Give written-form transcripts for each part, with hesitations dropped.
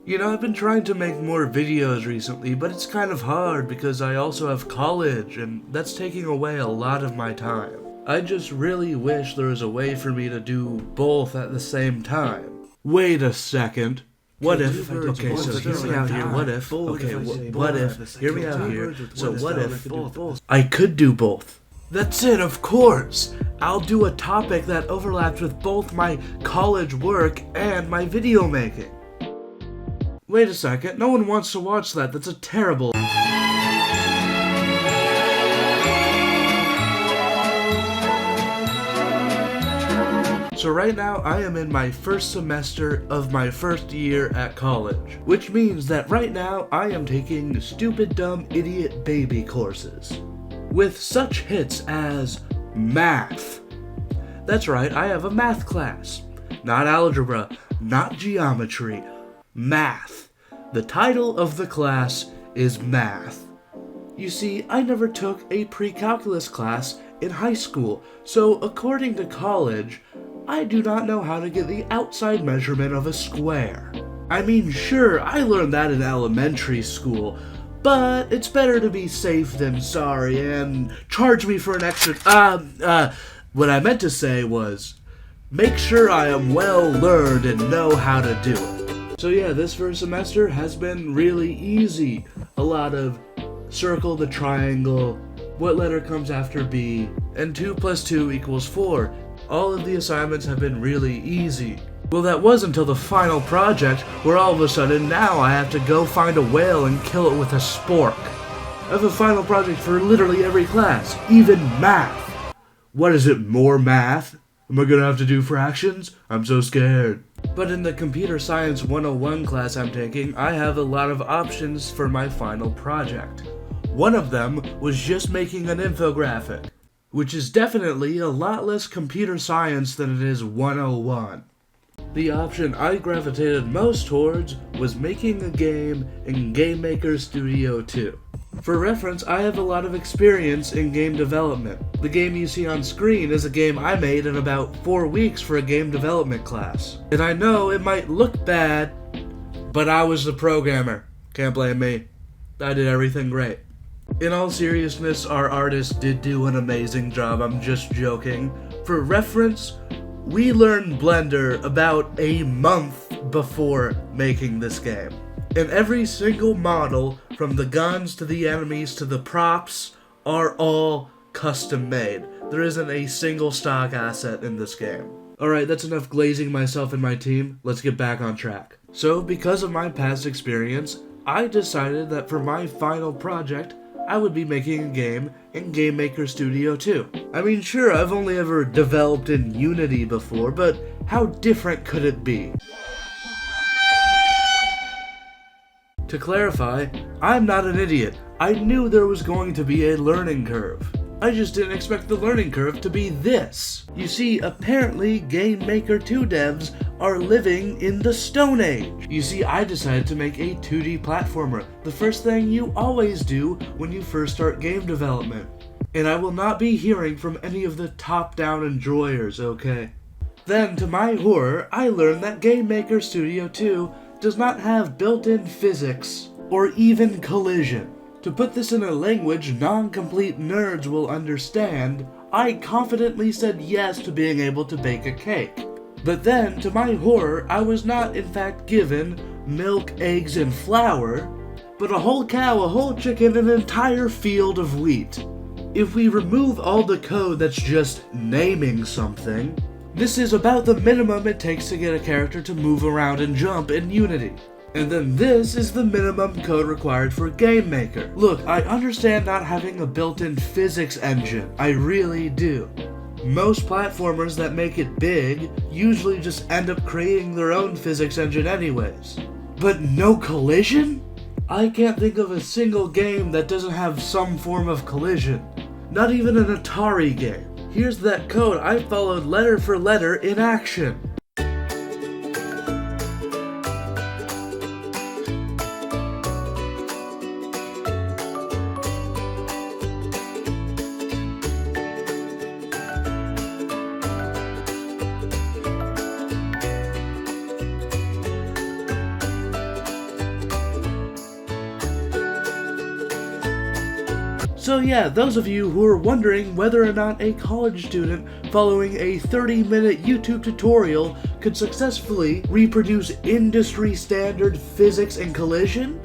You know, I've been trying to make more videos recently, but it's kind of hard because I also have college, and that's taking away a lot of my time. I just really wish there was a way for me to do both at the same time. Wait a second. What if, okay, so hear me out here, what if, okay, what if, hear me out here, so what if, I could do both. That's it, of course! I'll do a topic that overlaps with both my college work and my video making. Wait a second, no one wants to watch that, that's a terrible... So right now, I am in my first semester of my first year at college, which means that right now, I am taking stupid, dumb, idiot baby courses, with such hits as math. That's right, I have a math class. Not algebra, not geometry, math. The title of the class is math. You see, I never took a pre-calculus class in high school, so according to college, I do not know how to get the outside measurement of a square. I mean, sure, I learned that in elementary school, but it's better to be safe than sorry and charge me for an extra... what I meant to say was, make sure I am well learned and know how to do it. So yeah, this first semester has been really easy. A lot of circle the triangle, what letter comes after B, and 2 plus 2 equals 4. All of the assignments have been really easy. Well, that was until the final project, where all of a sudden now I have to go find a whale and kill it with a spork. I have a final project for literally every class, even math. What is it, more math? Am I gonna have to do fractions? I'm so scared. But in the Computer Science 101 class I'm taking, I have a lot of options for my final project. One of them was just making an infographic, which is definitely a lot less computer science than it is 101. The option I gravitated most towards was making a game in Game Maker Studio 2. For reference, I have a lot of experience in game development. The game you see on screen is a game I made in about 4 weeks for a game development class. And I know it might look bad, but I was the programmer. Can't blame me. I did everything great. In all seriousness, our artist did do an amazing job, I'm just joking. For reference, we learned Blender about a month before making this game. And every single model, from the guns to the enemies to the props, are all custom made. There isn't a single stock asset in this game. Alright, that's enough glazing myself and my team, let's get back on track. So, because of my past experience, I decided that for my final project, I would be making a game in Game Maker Studio 2. I mean, sure, I've only ever developed in Unity before, but how different could it be? To clarify, I'm not an idiot. I knew there was going to be a learning curve. I just didn't expect the learning curve to be this. You see, apparently Game Maker 2 devs are living in the Stone Age. You see, I decided to make a 2D platformer, the first thing you always do when you first start game development. And I will not be hearing from any of the top-down enjoyers, okay? Then, to my horror, I learned that Game Maker Studio 2 does not have built-in physics or even collision. To put this in a language non-complete nerds will understand, I confidently said yes to being able to bake a cake. But then, to my horror, I was not in fact given milk, eggs, and flour, but a whole cow, a whole chicken, and an entire field of wheat. If we remove all the code that's just naming something, this is about the minimum it takes to get a character to move around and jump in Unity. And then this is the minimum code required for Game Maker. Look, I understand not having a built-in physics engine. I really do. Most platformers that make it big usually just end up creating their own physics engine anyways. But no collision? I can't think of a single game that doesn't have some form of collision. Not even an Atari game. Here's that code I followed letter for letter in action. So yeah, those of you who are wondering whether or not a college student following a 30-minute YouTube tutorial could successfully reproduce industry standard physics and collision,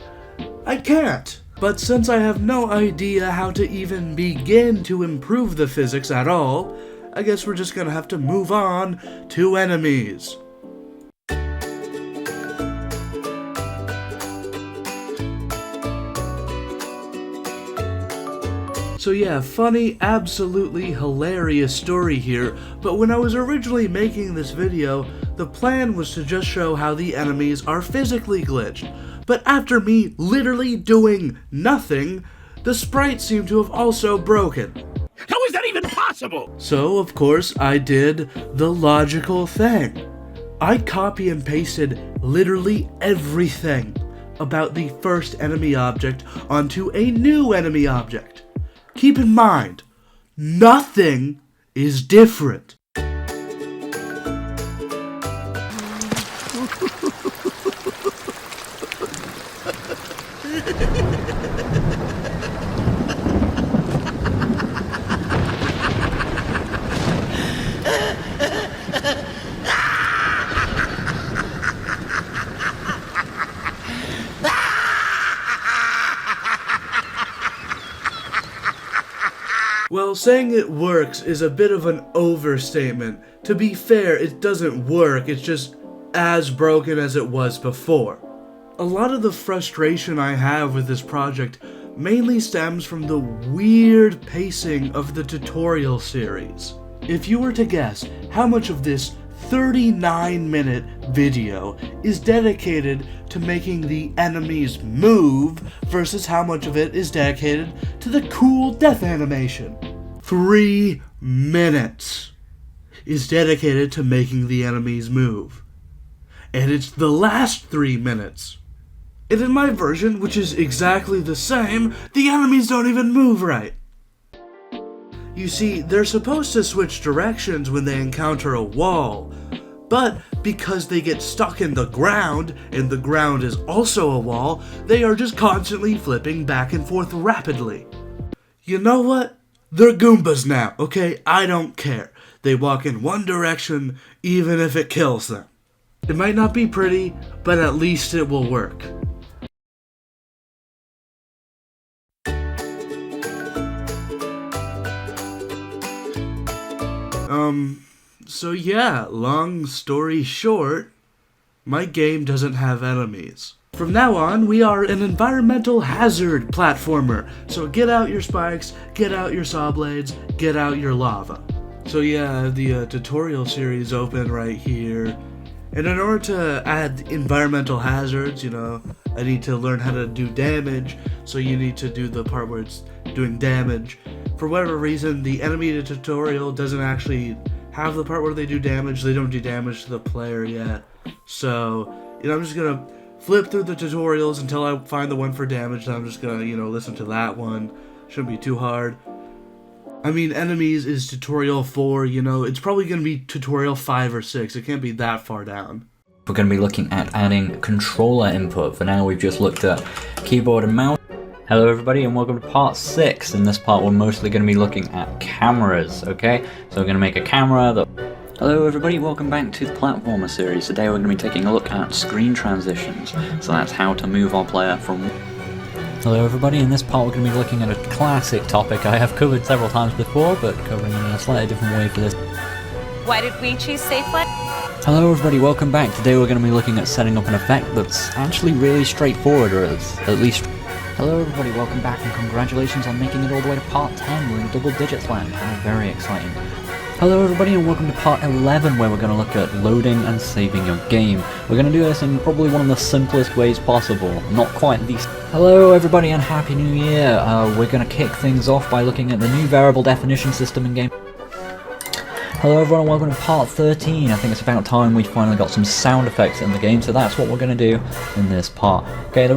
I can't. But since I have no idea how to even begin to improve the physics at all, I guess we're just gonna have to move on to enemies. So yeah, funny, absolutely hilarious story here, but when I was originally making this video, the plan was to just show how the enemies are physically glitched. But after me literally doing nothing, the sprites seem to have also broken. How is that even possible? So, of course, I did the logical thing. I copy and pasted literally everything about the first enemy object onto a new enemy object. Keep in mind, nothing is different. Well, saying it works is a bit of an overstatement. To be fair, it doesn't work, it's just as broken as it was before. A lot of the frustration I have with this project mainly stems from the weird pacing of the tutorial series. If you were to guess how much of this 39-minute video is dedicated to making the enemies move versus how much of it is dedicated to the cool death animation. 3 minutes is dedicated to making the enemies move. And it's the last 3 minutes. And in my version, which is exactly the same, the enemies don't even move right. You see, they're supposed to switch directions when they encounter a wall, but because they get stuck in the ground, and the ground is also a wall, they are just constantly flipping back and forth rapidly. You know what? They're Goombas now, okay? I don't care. They walk in one direction, even if it kills them. It might not be pretty, but at least it will work. So yeah, long story short, my game doesn't have enemies. From now on, we are an environmental hazard platformer, so get out your spikes, get out your saw blades, get out your lava. So yeah, the tutorial series open right here, and in order to add environmental hazards, you know, I need to learn how to do damage, so you need to do the part where it's doing damage. For whatever reason, the enemy tutorial doesn't actually have the part where they do damage. They don't do damage to the player yet. So, you know, I'm just gonna flip through the tutorials until I find the one for damage, and I'm just gonna, you know, listen to that one. Shouldn't be too hard. I mean, enemies is tutorial 4, you know, it's probably gonna be tutorial 5 or 6. It can't be that far down. We're going to be looking at adding controller input. For now, we've just looked at keyboard and mouse. Hello everybody and welcome to part 6. In this part we're mostly going to be looking at cameras, okay? So we're going to make a camera that... Hello everybody, welcome back to the platformer series. Today we're going to be taking a look at screen transitions. So that's how to move our player from... Hello everybody, in this part we're going to be looking at a classic topic I have covered several times before, but covering it in a slightly different way for this. Why did we choose safe light? Hello everybody, welcome back. Today we're going to be looking at setting up an effect that's actually really straightforward, or at least... Hello everybody, welcome back and congratulations on making it all the way to part 10. We're in double digits land, how very exciting. Hello everybody and welcome to part 11 where we're going to look at loading and saving your game. We're going to do this in probably one of the simplest ways possible, not quite the... Hello everybody and Happy New Year! We're going to kick things off by looking at the new variable definition system in game. Hello everyone and welcome to part 13. I think it's about time we finally got some sound effects in the game, so that's what we're going to do in this part. Okay,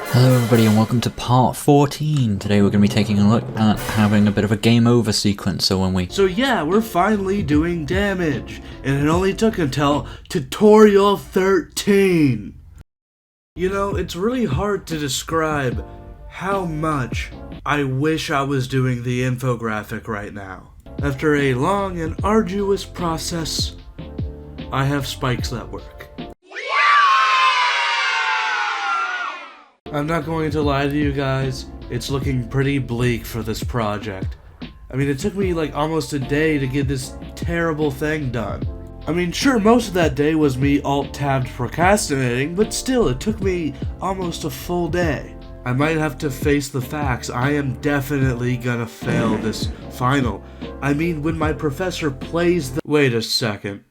Hello everybody and welcome to part 14. Today we're going to be taking a look at having a bit of a game over sequence, So yeah, we're finally doing damage, and it only took until tutorial 13. You know, it's really hard to describe how much I wish I was doing the infographic right now. After a long and arduous process, I have spikes that work. I'm not going to lie to you guys, it's looking pretty bleak for this project. I mean, it took me like almost a day to get this terrible thing done. I mean, sure, most of that day was me alt-tabbed procrastinating, but still, it took me almost a full day. I might have to face the facts. I am definitely gonna fail this final. I mean, when my professor plays the— Wait a second.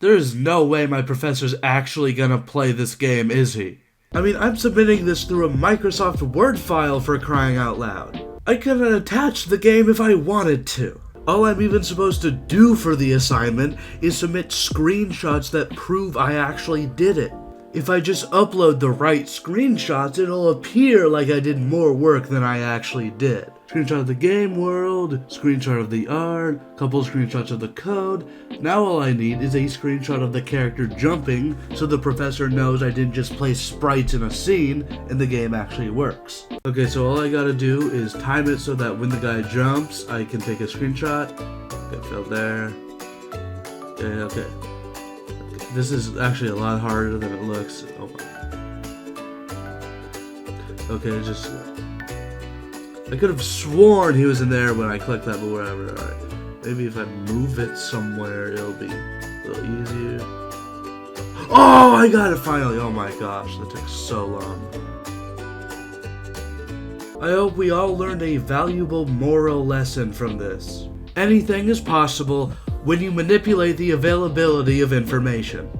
There's no way my professor's actually gonna play this game, is he? I mean, I'm submitting this through a Microsoft Word file, for crying out loud. I could attach the game if I wanted to. All I'm even supposed to do for the assignment is submit screenshots that prove I actually did it. If I just upload the right screenshots, it'll appear like I did more work than I actually did. Screenshot of the game world, screenshot of the art, couple screenshots of the code. Now all I need is a screenshot of the character jumping so the professor knows I didn't just place sprites in a scene and the game actually works. Okay, so all I gotta do is time it so that when the guy jumps, I can take a screenshot. Okay, failed there. Okay. This is actually a lot harder than it looks. Oh my. Okay, just... I could have sworn he was in there when I clicked that, but whatever. Alright. Maybe if I move it somewhere, it'll be a little easier. Oh, I got it finally! Oh my gosh, that took so long. I hope we all learned a valuable moral lesson from this. Anything is possible when you manipulate the availability of information.